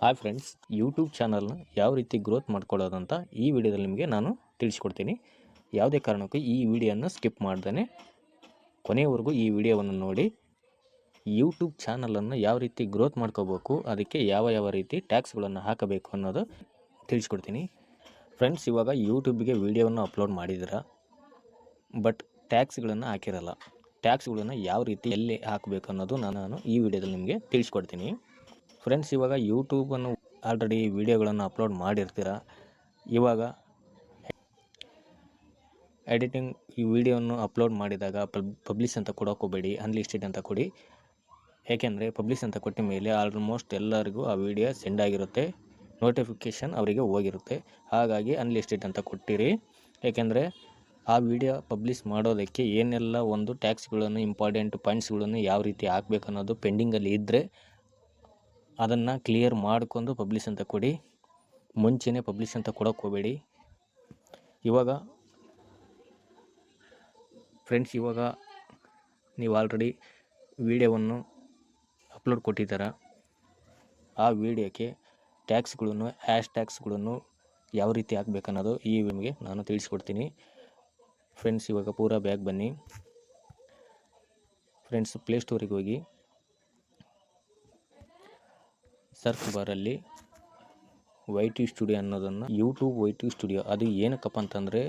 Hi friends, YouTube ಚಾನಲ್ನ ಯಾವ ರೀತಿ ಗ್ರೋತ್ ಮಾಡ್ಕೊಳ್ಳೋದಂತ ಈ ವಿಡಿಯೋದಲ್ಲಿ ನಿಮಗೆ ನಾನು ತಿಳಿಸ್ಕೊಡ್ತೀನಿ. ಯಾವುದೇ ಕಾರಣಕ್ಕೂ ಈ ವಿಡಿಯೋನ ಸ್ಕಿಪ್ ಮಾಡ್ದೇ ಕೊನೆಯವರೆಗೂ ಈ ವಿಡಿಯೋವನ್ನು ನೋಡಿ ಯೂಟ್ಯೂಬ್ ಚಾನಲನ್ನು ಯಾವ ರೀತಿ ಗ್ರೋತ್ ಮಾಡ್ಕೋಬೇಕು, ಅದಕ್ಕೆ ಯಾವ ರೀತಿ ಟ್ಯಾಕ್ಸ್ಗಳನ್ನು ಹಾಕಬೇಕು ಅನ್ನೋದು ತಿಳಿಸ್ಕೊಡ್ತೀನಿ. ಫ್ರೆಂಡ್ಸ್, ಇವಾಗ ಯೂಟ್ಯೂಬ್ಗೆ ವಿಡಿಯೋವನ್ನು ಅಪ್ಲೋಡ್ ಮಾಡಿದ್ದೀರಾ, ಬಟ್ ಟ್ಯಾಕ್ಸ್ಗಳನ್ನು ಹಾಕಿರಲ್ಲ. ಟ್ಯಾಕ್ಸ್ಗಳನ್ನು ಯಾವ ರೀತಿ ಎಲ್ಲಿ ಹಾಕಬೇಕು ಅನ್ನೋದು ನಾನು ಈ ವಿಡಿಯೋದಲ್ಲಿ ನಿಮಗೆ ತಿಳಿಸ್ಕೊಡ್ತೀನಿ. ಫ್ರೆಂಡ್ಸ್, ಇವಾಗ ಯೂಟ್ಯೂಬನ್ನು ಆಲ್ರೆಡಿ ವಿಡಿಯೋಗಳನ್ನು ಅಪ್ಲೋಡ್ ಮಾಡಿರ್ತೀರ. ಇವಾಗ ಎಡಿಟಿಂಗ್ ಈ ವಿಡಿಯೋವನ್ನು ಅಪ್ಲೋಡ್ ಮಾಡಿದಾಗ ಪಬ್ಲಿಷ್ ಅಂತ ಕೊಡೋಕೋಬೇಡಿ, ಅನ್ಲಿಸ್ಟೆಡ್ ಅಂತ ಕೊಡಿ. ಏಕೆಂದರೆ ಪಬ್ಲಿಷ್ ಅಂತ ಕೊಟ್ಟ ಮೇಲೆ ಆಲ್ಮೋಸ್ಟ್ ಎಲ್ಲರಿಗೂ ಆ ವಿಡಿಯೋ ಸೆಂಡ್ ಆಗಿರುತ್ತೆ, ನೋಟಿಫಿಕೇಷನ್ ಅವರಿಗೆ ಹೋಗಿರುತ್ತೆ. ಹಾಗಾಗಿ ಅನ್ಲಿಸ್ಟೆಡ್ ಅಂತ ಕೊಟ್ಟಿರಿ. ಏಕೆಂದರೆ ಆ ವಿಡಿಯೋ ಪಬ್ಲಿಷ್ ಮಾಡೋದಕ್ಕೆ ಏನೆಲ್ಲ ಒಂದು ಟ್ಯಾಕ್ಸ್ಗಳನ್ನು, ಇಂಪಾರ್ಟೆಂಟ್ ಪಾಯಿಂಟ್ಸ್ಗಳನ್ನು ಯಾವ ರೀತಿ ಹಾಕಬೇಕು ಅನ್ನೋದು ಪೆಂಡಿಂಗಲ್ಲಿ ಇದ್ದರೆ ಅದನ್ನು ಕ್ಲಿಯರ್ ಮಾಡ್ಕೊಂಡು ಪಬ್ಲಿಷ್ ಅಂತ ಕೊಡಿ. ಮುಂಚೆನೇ ಪಬ್ಲಿಷ್ ಅಂತ ಕೊಡೋಕೆ ಹೋಗಬೇಡಿ. ಇವಾಗ ಫ್ರೆಂಡ್ಸ್, ಇವಾಗ ನೀವು ಆಲ್ರೆಡಿ ವಿಡಿಯೋವನ್ನು ಅಪ್ಲೋಡ್ ಕೊಟ್ಟಿದ್ದೀರ. ಆ ವಿಡಿಯೋಕ್ಕೆ ಟ್ಯಾಕ್ಸ್ಗಳನ್ನು, ಹ್ಯಾಶ್ ಟ್ಯಾಗ್ಸ್ಗಳನ್ನು ಯಾವ ರೀತಿ ಹಾಕಬೇಕನ್ನೋದು ಈ ನಿಮಗೆ ನಾನು ತಿಳಿಸ್ಕೊಡ್ತೀನಿ. ಫ್ರೆಂಡ್ಸ್, ಇವಾಗ ಪೂರಾ ಬ್ಯಾಗ್ ಬನ್ನಿ. ಫ್ರೆಂಡ್ಸ್, ಪ್ಲೇಸ್ಟೋರಿಗೆ ಹೋಗಿ ಸರ್ಚ್ ಬಾರಲ್ಲಿ YT ಸ್ಟುಡಿಯೋ ಅನ್ನೋದನ್ನು, ಯೂಟ್ಯೂಬ್ YT ಸ್ಟುಡಿಯೋ, ಅದು ಏನಕ್ಕಪ್ಪ ಅಂತಂದರೆ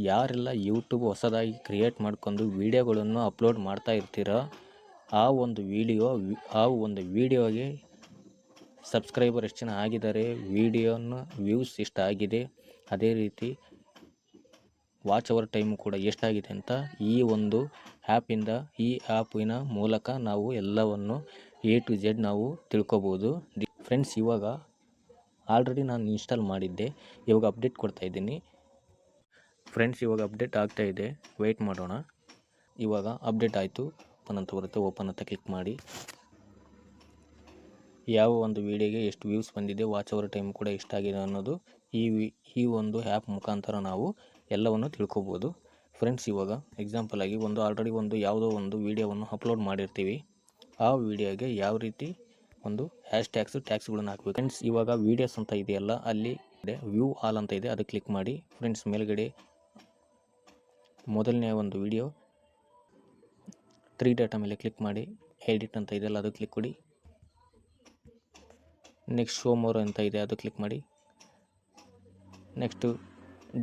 ಯಾರೆಲ್ಲ ಯೂಟ್ಯೂಬ್ ಹೊಸದಾಗಿ ಕ್ರಿಯೇಟ್ ಮಾಡ್ಕೊಂಡು ವಿಡಿಯೋಗಳನ್ನು ಅಪ್ಲೋಡ್ ಮಾಡ್ತಾ ಇರ್ತೀರ, ಆ ಒಂದು ವಿಡಿಯೋಗೆ ಸಬ್ಸ್ಕ್ರೈಬರ್ ಎಷ್ಟು ಜನ ಆಗಿದ್ದಾರೆ, ವಿಡಿಯೋನ ವ್ಯೂಸ್ ಎಷ್ಟಾಗಿದೆ, ಅದೇ ರೀತಿ ವಾಚ್ ಅವರ್ ಟೈಮು ಕೂಡ ಎಷ್ಟಾಗಿದೆ ಅಂತ ಈ ಒಂದು ಆ್ಯಪಿನ ಮೂಲಕ ನಾವು ಎಲ್ಲವನ್ನು A to Z ನಾವು ತಿಳ್ಕೊಬೋದು. ಫ್ರೆಂಡ್ಸ್, ಇವಾಗ ಆಲ್ರೆಡಿ ನಾನು ಇನ್ಸ್ಟಾಲ್ ಮಾಡಿದ್ದೆ, ಇವಾಗ ಅಪ್ಡೇಟ್ ಕೊಡ್ತಾ ಇದ್ದೀನಿ. ಫ್ರೆಂಡ್ಸ್, ಇವಾಗ ಅಪ್ಡೇಟ್ ಆಗ್ತಾ ಇದೆ, ವೆಯ್ಟ್ ಮಾಡೋಣ. ಇವಾಗ ಅಪ್ಡೇಟ್ ಆಯಿತು, ಓಪನ್ ಅಂತ ಬರುತ್ತೆ, ಓಪನ್ ಅಂತ ಕ್ಲಿಕ್ ಮಾಡಿ. ಯಾವ ಒಂದು ವಿಡಿಯೋಗೆ ಎಷ್ಟು ವ್ಯೂಸ್ ಬಂದಿದೆ, ವಾಚ್ ಅವರ್ ಟೈಮ್ ಕೂಡ ಎಷ್ಟಾಗಿದೆ ಅನ್ನೋದು ಈ ಒಂದು ಆ್ಯಪ್ ಮುಖಾಂತರ ನಾವು ಎಲ್ಲವನ್ನು ತಿಳ್ಕೊಬೋದು. ಫ್ರೆಂಡ್ಸ್, ಇವಾಗ ಎಕ್ಸಾಂಪಲ್ ಆಗಿ ಆಲ್ರೆಡಿ ಯಾವುದೋ ಒಂದು ವಿಡಿಯೋವನ್ನು ಅಪ್ಲೋಡ್ ಮಾಡಿರ್ತೀವಿ. ಆ ವಿಡಿಯೋಗೆ ಯಾವ ರೀತಿ ಒಂದು ಹ್ಯಾಶ್ ಟ್ಯಾಗ್ಸ್ಗಳನ್ನು ಹಾಕಬೇಕು. ಫ್ರೆಂಡ್ಸ್, ಇವಾಗ ವೀಡಿಯೋಸ್ ಅಂತ ಇದೆಯಲ್ಲ, ಅಲ್ಲಿ ವ್ಯೂ ಆಲ್ ಅಂತ ಇದೆ, ಅದು ಕ್ಲಿಕ್ ಮಾಡಿ. ಫ್ರೆಂಡ್ಸ್, ಮೇಲ್ಗಡೆ ಮೊದಲನೇ ಒಂದು ವಿಡಿಯೋ 3 ಡಾಟಾ ಮೇಲೆ ಕ್ಲಿಕ್ ಮಾಡಿ, ಎಡಿಟ್ ಅಂತ ಇದೆಯಲ್ಲ ಅದು ಕ್ಲಿಕ್ ಕೊಡಿ. ನೆಕ್ಸ್ಟ್ ಶೋ ಮೋರ್ ಅಂತ ಇದೆ, ಅದು ಕ್ಲಿಕ್ ಮಾಡಿ. ನೆಕ್ಸ್ಟು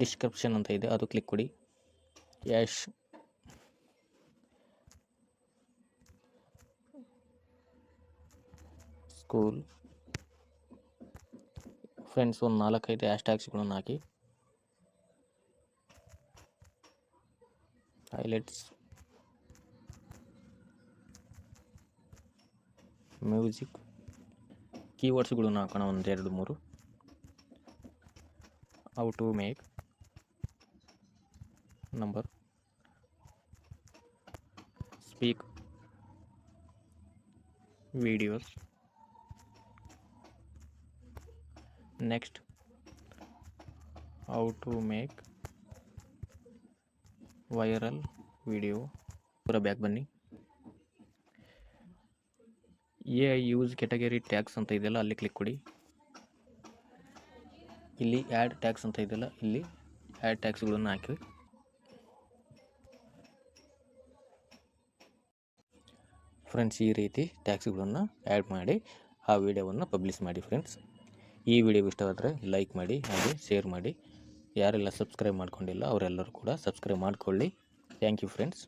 ಡಿಸ್ಕ್ರಿಪ್ಷನ್ ಅಂತ ಇದೆ, ಅದು ಕ್ಲಿಕ್ ಕೊಡಿ. ಯಶ್ ಸ್ಕೂಲ್. ಫ್ರೆಂಡ್ಸ್, ಒಂದು 4-5 ಹ್ಯಾಶ್ ಟ್ಯಾಗ್ಸ್ಗಳನ್ನು ಹಾಕಿ. ಹೈಲೈಟ್ಸ್, ಮ್ಯೂಸಿಕ್, ಕೀವರ್ಡ್ಸ್ಗಳನ್ನು ಹಾಕೋಣ, 1-2-3. How to make number, speak, videos. Next, how to make viral video. ಪೂರ ಬ್ಯಾಕ್ ಬನ್ನಿ. AI ಯೂಸ್ ಕ್ಯಾಟಗರಿ ಟ್ಯಾಗ್ಸ್ ಅಂತ ಇದೆಯಲ್ಲ, ಅಲ್ಲಿ ಕ್ಲಿಕ್ ಕೊಡಿ. ಇಲ್ಲಿ ಆ್ಯಡ್ ಟ್ಯಾಗ್ಸ್ ಅಂತ ಇದೆಯಲ್ಲ, ಇಲ್ಲಿ ಆ್ಯಡ್ ಟ್ಯಾಗ್ಸ್ಗಳನ್ನು ಹಾಕಿ. ಫ್ರೆಂಡ್ಸ್, ಈ ರೀತಿ ಟ್ಯಾಗ್ಸ್ಗಳನ್ನು ಆ್ಯಡ್ ಮಾಡಿ ಆ ವಿಡಿಯೋವನ್ನು ಪಬ್ಲಿಷ್ ಮಾಡಿ. ಫ್ರೆಂಡ್ಸ್, ಈ ವಿಡಿಯೋ ಇಷ್ಟವಾದರೆ ಲೈಕ್ ಮಾಡಿ, ಹಾಗೆ ಶೇರ್ ಮಾಡಿ. ಯಾರೆಲ್ಲ ಸಬ್ಸ್ಕ್ರೈಬ್ ಮಾಡ್ಕೊಂಡಿಲ್ಲ ಅವರೆಲ್ಲರೂ ಕೂಡ ಸಬ್ಸ್ಕ್ರೈಬ್ ಮಾಡಿಕೊಳ್ಳಿ. Thank you friends.